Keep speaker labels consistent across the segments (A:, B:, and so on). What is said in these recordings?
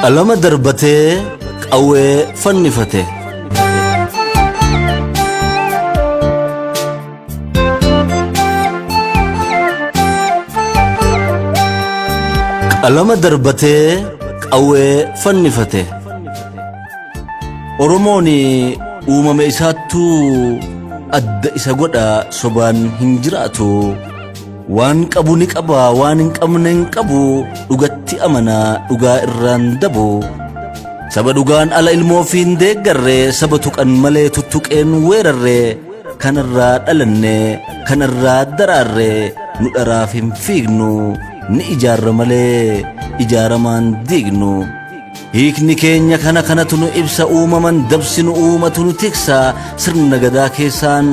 A: Alama darbatee qawwee fannifate. Alama darbatee qawwee fannifate. Oromooni uumame isaattuu adda isa godha sobaan hin jiraatu. Waan qabu ni qaba waan hin qabne hin qabu dhugatti amana dhugaa irraan dabu. Saba dhugaan ala ilmoo fi hin deeggarre saba tuqan malee tuttuqeen weerarre kanarraa dhalanne kanarraa daraarre nu dharaaf hin fiignu ni ijaarra malee ijaaramaan diignu. Hiikni keenya kanatu nu ibsa uumaman dabsinu uumatu nu tiksa sirna gadaa keessaan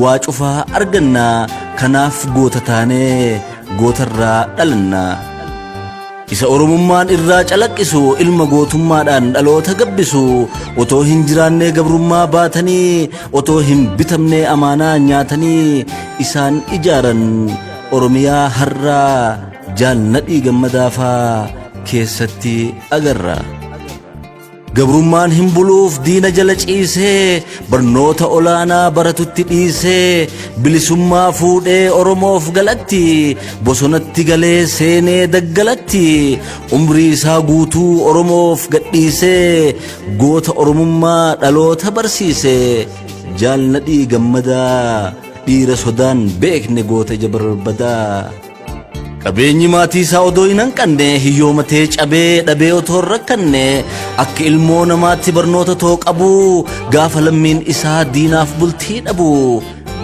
A: waa cufaa arganna kanaaf goota taanee gootarraa dhalanna. Isa oromummaan irraa calaqqisu ilma gootummaadhaan dhaloota gabbisu otoo hin jiraannee gabrummaa baatanii otoo hin bitamnee amaanaa nyaatanii isaan ijaaran Oromiyaa har'aa jaalladhii gammadaafaa keessatti agarra. Gabrummaan hin buluuf diina jala ciisee barnoota olaanaa baratutti dhiisee bilisummaa fuudhee Oromoof galatti bosonatti galee seenee daggalatti umrii isaa guutuu Oromoof gadhiisee goota Oromummaa dhaloota barsiisee jaalladhii gammadaa dhiira sodaan beekne goota jabarbadaa. Qabeenyi maatii isaa odoo hin hanqanne hiyyoomatee cabee dhabee otoo hin rakkanne akka ilmoo namaatti barnoota too qabu gaafa lammiin isaa diinaaf bultii dhabu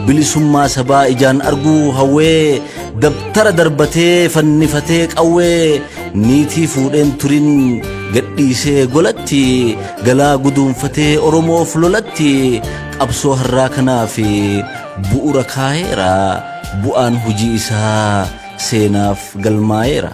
A: bilisummaa sabaa ijaan arguu hawwee dabtara darbatee fannifatee qawwee niitii fuudheen turin gadhiisee golatti galaa guduunfatee Oromoof lolatti qabsoo har'aa kanaaf bu'uura kaa'eera bu'aan hojii isaa seenaaf galmaa'eera.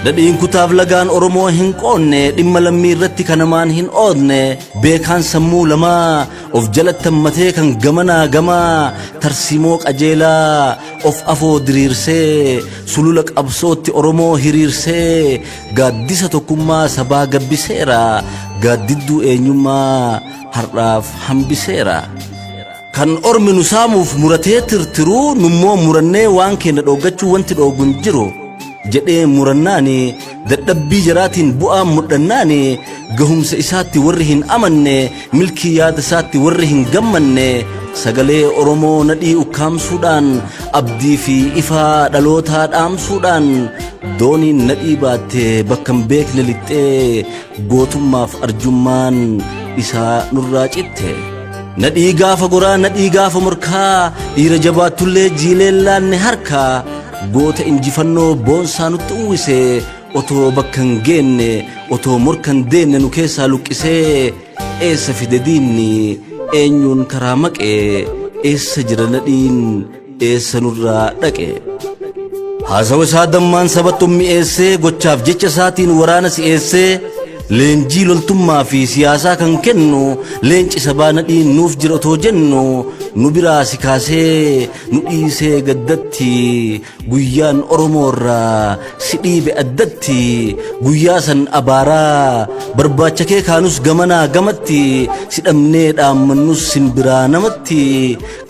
A: Dadhiin kutaaf lagaan Oromoo hin qoonne dhimma lammii irratti kanamaan hin oodne beekaan sammuu lamaa of jalatti hammatee kan gamanaa gamaa tarsiimoo qajeelaa of afoo diriirsee sulula qabsootti Oromoo hiriirsee gaaddisa tokkummaa sabaa gabbiseera gaaddidduu eenyummaa har'aaf hambiseera. Kan ormi nu saamuuf muratee tirtiruu nummoo murannee waan keenya dhoggachuu wanti dhoogun jiru jedhee murannaani dadhabbii jaraatiin bu'aa mudhannaani gahumsa isaatti warri hin amanne milkii yaada isaatti warri hin gammanne sagalee Oromoo nadhii ukkaamsuudhaan abdii fi ifaa dhalootaa dhaamsuudhaan dooniin nadhii baattee bakka hin beekne lixxee gootummaaf arjummaan isaa nurraa citte. Nadhii gaafa goraa nadhii gaafa murkaa dhiira jabaattullee jiileen laanne harkaa goota injifannoo boonsaa nutti uwwise otoo bakka hin geenne otoo morka hin deenne nu keessaa luqqisee eessa fide diinni eenyuun karaa maqee eessa jira nadhiin eessa nurraa dhaqe. Haasawa isaa dammaan sabatti mi'eessee gochaaf jecha isaatiin waraana si'eessee leenjii loltummaa fi siyaasaa kan kennu leenci sabaa nadhiin nuuf jira otoo jennu nu biraa si kaasee nu dhiisee gaddatti guyyaan Oromoorraa si dhiibe addatti guyyaa san abaaraa barbaacha kee kaanus gamanaa gamatti si dhabnee dhaammannus simbiraa namatti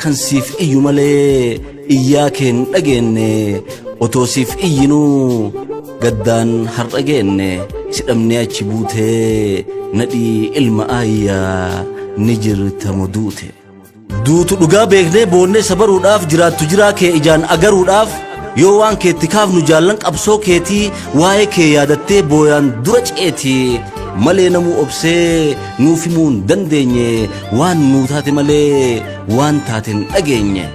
A: kan siif iyyu malee iyyaa keen dhageenne otoo siif iyyinuu gaddaan har'a geenne si dhabnee achi buutee nadhii ilma ayyaa ni jirta muduute. Duutu dhugaa beeknee boonnee sabaruudhaaf jiraattu jiraa kee ijaan agaruudhaaf yoo waan keetti kaafnu jaallan qabsoo keetii waa'ee kee yaadattee booyaan dura ceetii malee namuu obsee nuuf himuu hin dandeenye waan nuu taate malee waan taateen dhageenye.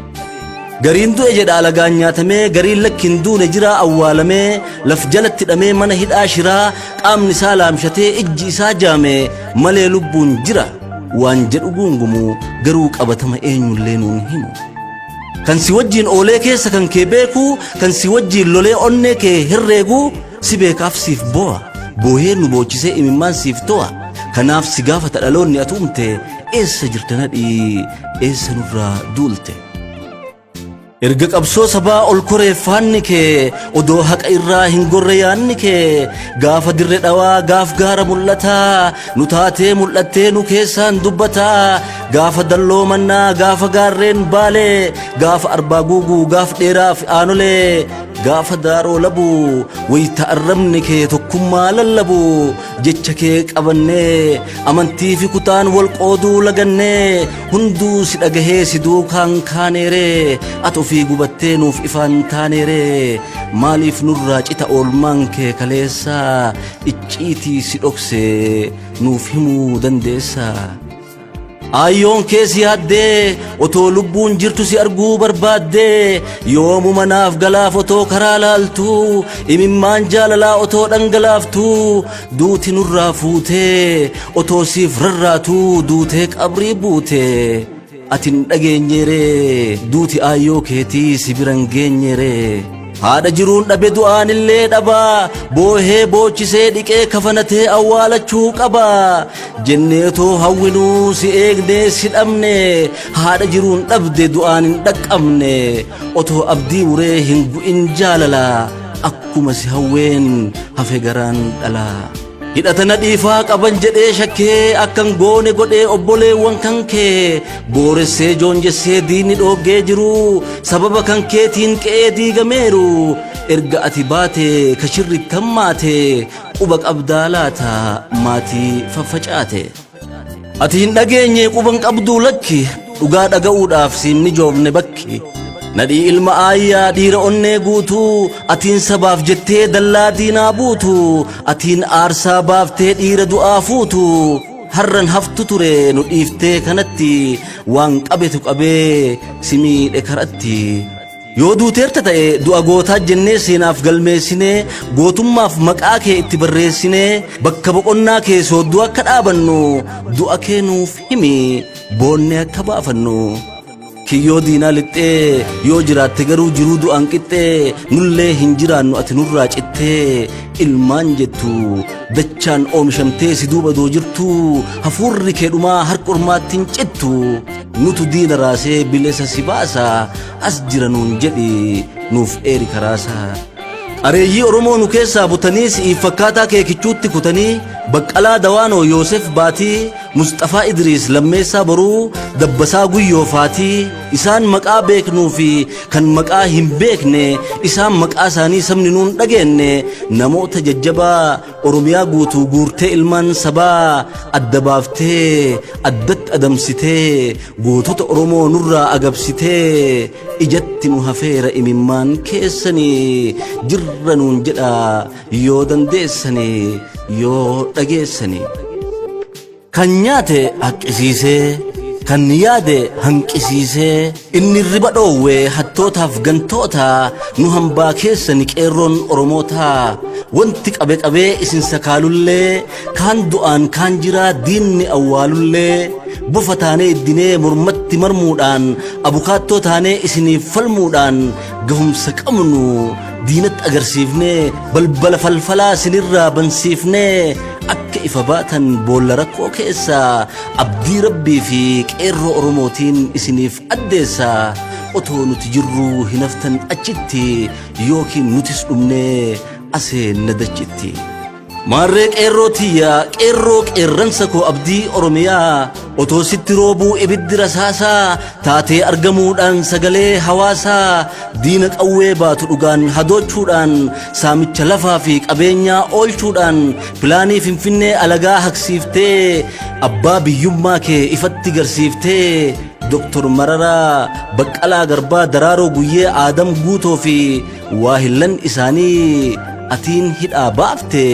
A: Gariin du'e jedha alagaan nyaatamee gariin lakkin duune jira awwaalamee laf jalatti hidhamee mana hidhaa shiraa qaamni isaa laamshatee ijji isaa jaame malee lubbuun jira waan jedhu gungumu garuu qabatama eenyullee nuun himu. Kan si wajjiin oolee keessa kan kee beeku kan si wajjiin lolee onnee kee herreegu si beekaaf siif bo'a boohee nu boochisee imimmaan siif to'a kanaaf si gaafata dhaloonni atuumte eessa jirta nadhii eessa nurraa duulte. erga qabsoo sabaa ol koreeffaanni kee odoo haqa irraa hin gorre yaanni kee gaafa dirre dhawaa gaaf gaara mul'ataa nu taatee mul'attee nu keessaan dubbataa gaafa dalloo mannaa gaafa gaarreen baalee gaafa arbaa guuguu gaaf dheeraaf aanolee gaafa daaroo labuu wayita arrabni kee tokkummaa lallabu jecha kee qabannee amantii fi kutaan wal qooduu lagannee hunduu si dhagahee si duukaan kaaneeree ati ofii gubattee nuuf ifaan taaneeree maaliif nurraa cita oolmaan kee kaleessaa icciitii si dhoksee nuuf himuu dandeessaa ayyoon kee si yaaddee otoo lubbuun jirtu si arguu barbaaddee yoomu manaaf galaaf otoo karaa laaltuu imimmaan jaalalaa otoo dhangalaaftuu duuti nurraa fuutee otoo siif rarraatuu duutee qabrii buutee atin dhageenyeeree duuti ayyoo keetii si biran geenyeeree haadha jiruun dhabe du'aan illee dhabaa boohee boochisee dhiqee kafanatee awwaalachuu qabaa jenneetoo hawwinuu si eegnee si dhabne haadha jiruun dhabde du'aan hin dhaqqabne otoo abdii muree hin gu'in jaalalaa akkuma si hawween hafe garaan dhalaa hidhatana dhiifaa qaban jedhee shakkee akkan goone godhee obboleewwan kan kee booressee joonjessee diinni dhooggee jiru sababa kan keetiin qe'ee diigameeru erga ati baate kashirritti hammaate quba qabdaa laata maatii faffacaate ati hin dhageenye quban qabduu lakki dhugaa dhaga'uudhaaf siimni joofne bakki nadhii ilma aayyaa dhiira onnee guutuu atiin sabaaf jettee dallaa diinaa buutu atiin aarsaa baaftee dhiira du'aa fuutu harran haftu ture nu dhiiftee kanatti waan qabetu qabee si miidhe karatti yoo duuteerta ta'e du'a gootaa jennee seenaaf galmeessinee gootummaaf maqaa kee itti barreessinee bakka boqonnaa kee soodduu akka dhaabannu du'a kee nuuf himi boonne akka baafannu kiyyoo diinaa lixxee yoo jiraatte garuu jiruu du'aan qixxee nullee hin jiraannu ati nurraa cittee ilmaan jettu dachaan oomishamtee si duuba doo jirtu hafuurri kee dhumaa harka ormaatti hin cittu nutu diina raasee bilisa si baasa as jira nuun jedhi nuuf eeri karaasa areeyyii oromoo nu keessaa butanii si'iif fakkaataa kee kichuutti kutanii baqqalaa dawaanoo yoosef baatii Mustafaa Idriis lammeessaa boruu dabbasaa guyyoo faatii isaan maqaa beeknuu fi kan maqaa hin beekne isaan maqaa isaanii sabni nuun dhageenye namoota jajjabaa oromiyaa guutuu guurtee ilmaan sabaa adda baaftee addatti adamsitee gootota oromoo nurraa agabsitee ijatti nu hafeera imimmaan keessanii jirra nuun jedha yoo dandeessanii yoo dhageessanii kan nyaate haqqisiisee kan yaade hanqisiisee inni riba dhoowwee hattootaaf gantoota nu hambaa keessani qeerroon oromoota wanti qabe qabee isin sakaalullee kaan du'aan kaan jiraa diinni awwaalullee bofa taanee iddinee mormatti marmuudhaan abukaattoo taanee isiniif falmuudhaan gahumsa qabnu diinatti agarsiifnee balbala falfalaa sinirraa bansiifnee akka ifa baatan boolla rakkoo keessa abdii rabbii fi qeerroo oromootiin isiniif addeessa otoo nuti jirru hin haftan achitti yookiin nutis dhumnee aseen nadachitti maarree qeerroo tiyya qeerroo qeerransa koo abdii oromiyaa otoo sitti roobuu ibiddi rasaasaa taatee argamuudhaan sagalee hawaasaa diina qawwee baatu dhugaan hadoochuudhaan saamicha lafaa fi qabeenyaa oolchuudhaan pilaanii finfinnee alagaa haqsiiftee abbaa biyyummaa kee ifatti garsiiftee Dr. Mararaa Baqqalaa Garbaa Daraaroo Guyyee Aadam Guutoo fi waahillan isaanii atiin hidhaa baafte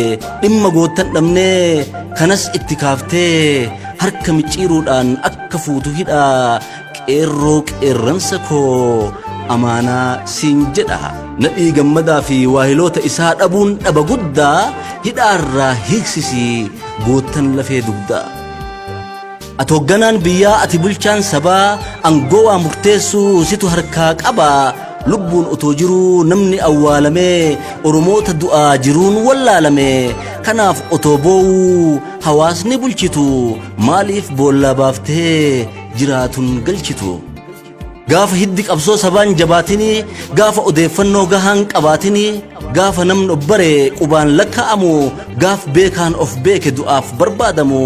A: dhimma goottan dhabnee kanas itti kaaftee harka micciiruudhaan akka fuutu hidhaa qeerroo qeerransa koo amaanaa siin jedha nadhii gammadaa fi waahiloota isaa dhabuun dhaba guddaa hidhaarraa hiiksisii goottan lafee dugdaa ati hoogganaan biyyaa ati bulchaan sabaa angoo waa murteessuu situ harkaa qabaa lubbuun otoo jiruu namni awwaalamee oromoota du'aa jiruun wallaalamee kanaaf otoo boowuu hawaasni bulchitu maaliif boollaa baaftee jiraatun galchitu gaafa hiddi qabsoo sabaan jabaatini gaafa odeeffannoo gahaan qabaatini gaafa namni obbare qubaan lakka'amu gaaf beekaan of beeke du'aaf barbaadamu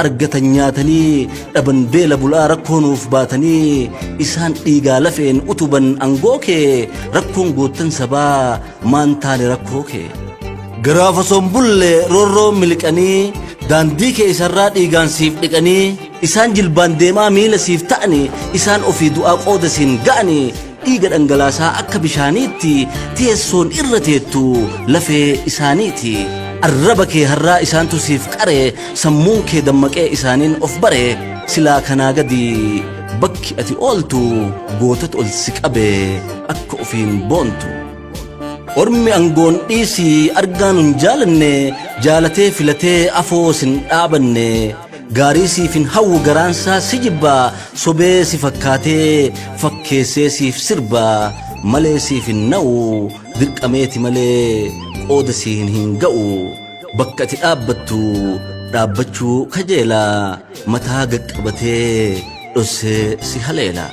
A: argatan nyaatanii dhaban beela bulaa rakkoonuuf baatanii isaan dhiigaa lafeen utuban angoo kee rakkoon goottan sabaa maan taane rakkoo kee garaafa sombulle roorroo miliqanii daandii kee isarraa dhiigaan siif dhiqanii isaan jilbaan deemaa miila siif ta'anii isaan ofii du'aa qooda siin ga'anii dhiiga dhangalaasaa akka bishaaniitti teessoon irra teettu lafee isaaniiti arraba kee harraa isaantu siif qare sammuun kee dammaqee isaaniin of bare silaa kanaa gadi bakki ati ooltu gootota ol si qabe akka ofiin boontu ormi angoon dhiisii argaan hin jaalanne jaalatee filatee afoo sin dhaabanne gaarii siif hin hawwu garaansaa si jibba sobee si fakkaatee fakkeessee siif sirba malee siif hin na'u dirqameeti malee qooda siin hin ga'u bakka ati dhaabbattu dhaabbachuu kajeela mataa gaqqabatee dhossee si haleela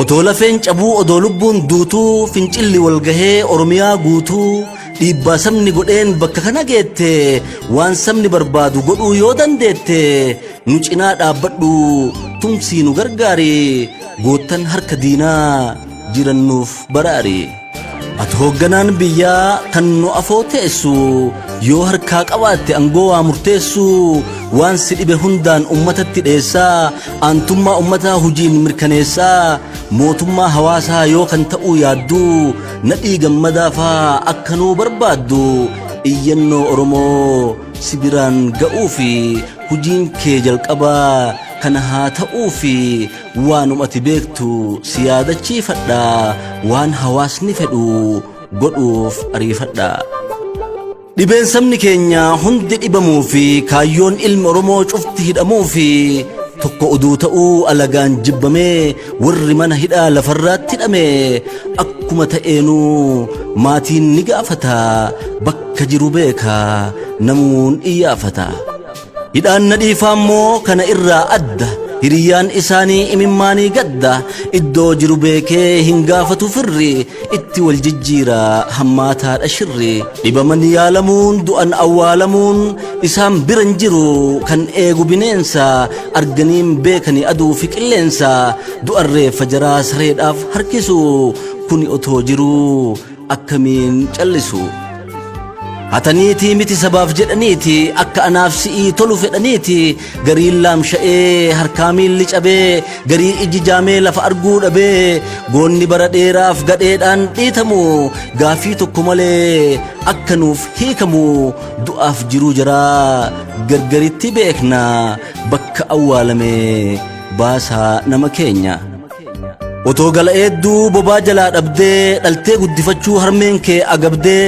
A: otoo lafeen cabuu odoo lubbuun duutuu fincilli walgahee oromiyaa guutuu dhiibbaa sabni godheen bakka kana geette waan sabni barbaadu godhuu yoo dandeette nu cinaa dhaabbadhu tumsii nu gargaari goottan harka diinaa jirannuuf baraari ati hoogganaan biyyaa kan nu afoo teessu yoo harkaa qabaatte angoo waa murteessu waan si dhibe hundaan ummatatti dheessaa aantummaa ummataa hujiin mirkaneessaa mootummaa hawaasaa yoo kan ta'uu yaaddu nadhii gammadaafaa akka nuu barbaaddu iyyannoo oromoo si biraan ga'uu fi hujiin kee jalqabaa kana haa ta'uu fi waanuma ati beektu si yaadachiifadha waan hawaasni fedhu godhuuf ariifadha dhibeen sabni keenya hundi dhibamuu fi kaayyoon ilmi oromoo cufti hidhamuu fi tokko uduu ta'uu alagaan jibbamee warri mana hidhaa lafarraatti hidhame akkuma ta'eenuu maatiin ni gaafata bakka jiru beeka namuun iyyaafata hidhaan na dhiifaa immoo kana irraa adda hiriyyaan isaanii imimmaanii gadda iddoo jiru beekee hin gaafatu firri itti wal jijjiira hammaataadha shirri dhibaman yaalamuun du'an awwaalamuun isaan biran jiru kan eegu bineensa arganiin beekani aduu fi qilleensa du'an reeffa jaraa sareedhaaf harkisu kuni otoo jiru akkamiin callisu hataniiti miti sabaaf jedhaniiti akka anaaf si'ii tolu fedhaniiti gariin laamsha'ee harkaa miilli cabee garii iji jaamee lafa arguu dhabee goonni bara dheeraaf gadheedhaan dhiitamu gaafii tokko malee akka nuuf hiikamu du'aaf jiruu jaraa gargaritti beekna bakka awwaalame baasaa nama keenya otoo gala eedduu bobaa jalaa dhabdee dhaltee guddifachuu harmeen kee agabdee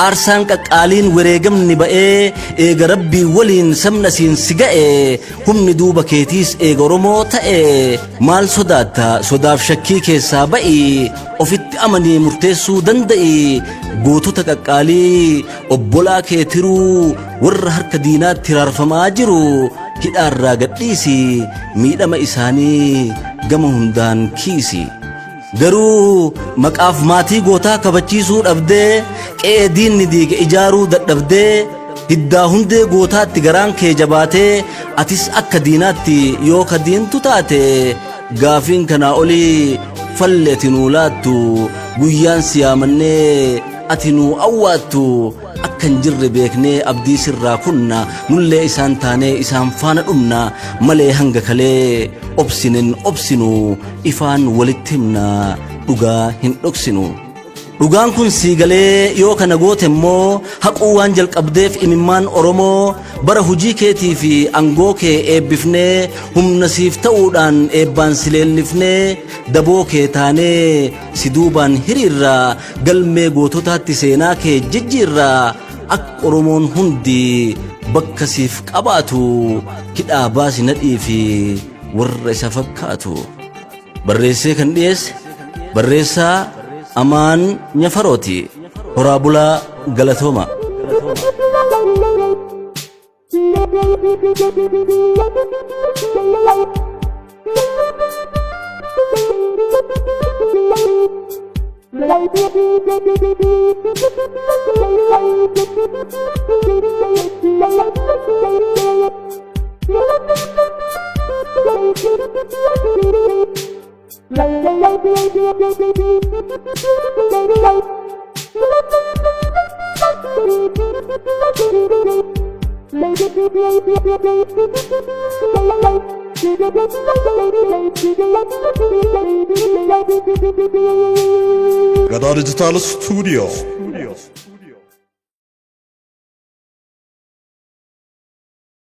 A: aarsaan qaqqaaliin wareegamni ba'ee eega rabbii waliin sabna siin si ga'e humni duuba keetiis eega oromoo ta'e maal sodaatta sodaaf shakkii keessaa ba'i ofitti amanii murteessuu danda'i gootota qaqqaalii obbolaa kee tiruu warra harka diinaatti raarfamaa jiru hidhaarraa gadhiisi miidhama isaanii gama hundaan kiisi garuu maqaaf maatii gootaa kabachiisuu dhabdee qe'ee diinni diige ijaaruu dadhabdee hiddaa hundee gootaatti garaan kee jabaatee atis akka diinaatti yoo ka diintu taate gaafiin kanaa olii falle ati nuu laattu guyyaan siyaamannee ati nuu awwaattu akkan jirre beeknee abdii sirraa kunna nullee isaan taanee isaan faana dhumna malee hanga kalee obsinen obsinu ifaan walitti himna dhugaa hin dhoksinu dhugaan kun sii galee yoo kana goote immoo haquu waan jalqabdeef imimmaan oromoo bara hujii keetii fi angoo kee eebbifnee humna siif ta'uudhaan eebbaan si leellifnee daboo kee taanee si duubaan hiriirraa galmee goototaatti seenaa kee jijjiirraa akka oromoon hundi bakka siif qabaatu hidhaa baasi nadhii fi warra isa fakkaatu barreessee kan dhiyeesse barreessaa Amaan Nyafarooti horaa bulaa galatooma
B: Gada Digital Studio.